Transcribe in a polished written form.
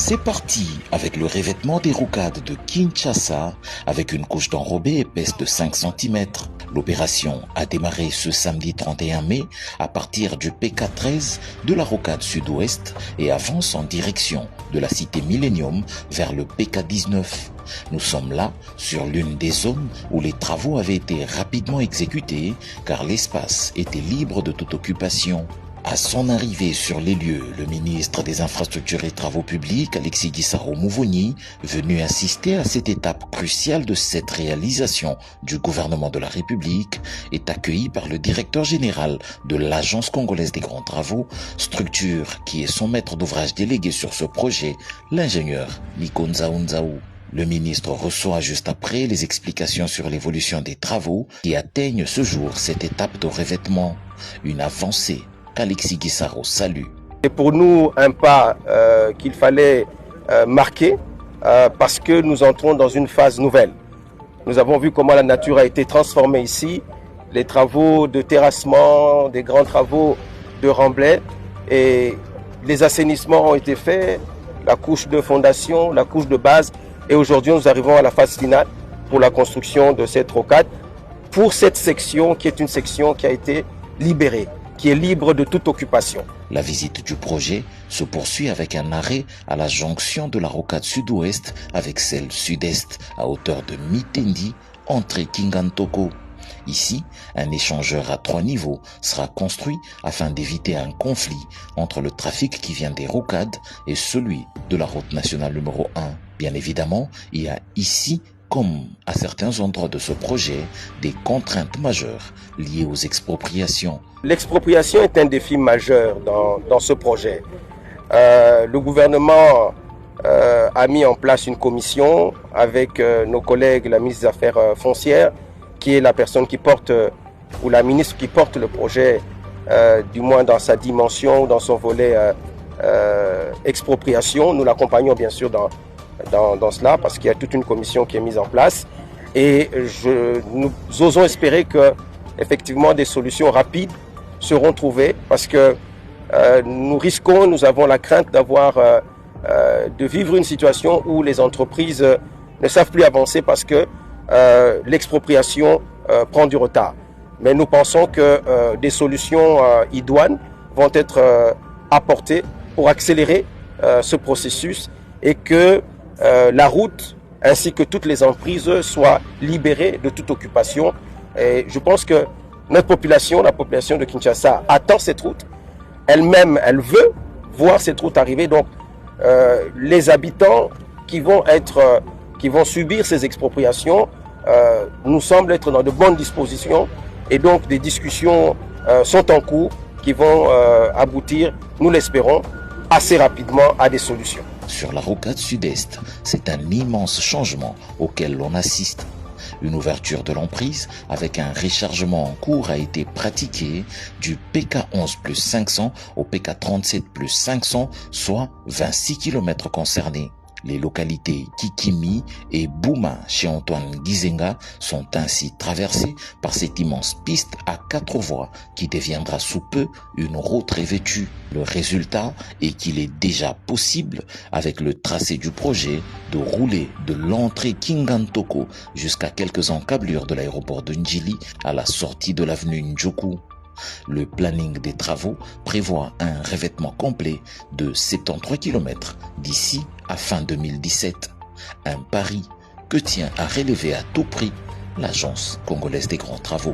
C'est parti avec le revêtement des rocades de Kinshasa avec une couche d'enrobé épaisse de 5 cm. L'opération a démarré ce samedi 31 mai à partir du PK13 de la rocade sud-ouest et avance en direction de la cité Millennium vers le PK19. Nous sommes là sur l'une des zones où les travaux avaient été rapidement exécutés car l'espace était libre de toute occupation. À son arrivée sur les lieux, le ministre des Infrastructures et Travaux Publics, Alexis Gisaro Mouvouni, venu assister à cette étape cruciale de cette réalisation du gouvernement de la République, est accueilli par le directeur général de l'Agence congolaise des grands travaux, structure qui est son maître d'ouvrage délégué sur ce projet, l'ingénieur Nico Nzaou. Le ministre reçoit juste après les explications sur l'évolution des travaux qui atteignent ce jour cette étape de revêtement, une avancée Alexis Gisaro salue. C'est pour nous un pas qu'il fallait marquer parce que nous entrons dans une phase nouvelle. Nous avons vu comment la nature a été transformée ici, les travaux de terrassement, des grands travaux de remblai et les assainissements ont été faits, la couche de fondation, la couche de base et aujourd'hui nous arrivons à la phase finale pour la construction de cette rocade pour cette section qui est une section qui a été libérée, qui est libre de toute occupation. La visite du projet se poursuit avec un arrêt à la jonction de la rocade sud-ouest avec celle sud-est à hauteur de Mitendi, entrée Kingantoko. Ici, un échangeur à 3 niveaux sera construit afin d'éviter un conflit entre le trafic qui vient des rocades et celui de la route nationale numéro 1. Bien évidemment, il y a ici comme à certains endroits de ce projet, des contraintes majeures liées aux expropriations. L'expropriation est un défi majeur dans ce projet. Le gouvernement a mis en place une commission avec nos collègues, la ministre des Affaires foncières, qui est la personne qui porte, ou la ministre qui porte le projet, du moins dans sa dimension, dans son volet expropriation. Nous l'accompagnons bien sûr dans cela parce qu'il y a toute une commission qui est mise en place et nous osons espérer que effectivement des solutions rapides seront trouvées parce que nous avons la crainte de vivre une situation où les entreprises ne savent plus avancer parce que l'expropriation prend du retard. Mais nous pensons que des solutions idoines vont être apportées pour accélérer ce processus et que la route ainsi que toutes les emprises soient libérées de toute occupation. Et je pense que notre population, la population de Kinshasa, attend cette route. Elle-même, elle veut voir cette route arriver. Donc, les habitants qui vont subir ces expropriations nous semblent être dans de bonnes dispositions. Et donc, des discussions sont en cours qui vont aboutir, nous l'espérons, assez rapidement à des solutions. Sur la rocade sud-est, c'est un immense changement auquel l'on assiste. Une ouverture de l'emprise avec un rechargement en cours a été pratiquée du PK11 plus 500 au PK37 plus 500, soit 26 km concernés. Les localités Kikimi et Bouma chez Antoine Gizenga sont ainsi traversées par cette immense piste à 4 voies qui deviendra sous peu une route revêtue. Le résultat est qu'il est déjà possible, avec le tracé du projet, de rouler de l'entrée Kingantoko jusqu'à quelques encablures de l'aéroport de Njili à la sortie de l'avenue Ndjoku. Le planning des travaux prévoit un revêtement complet de 73 km d'ici à fin 2017. Un pari que tient à relever à tout prix l'Agence congolaise des grands travaux.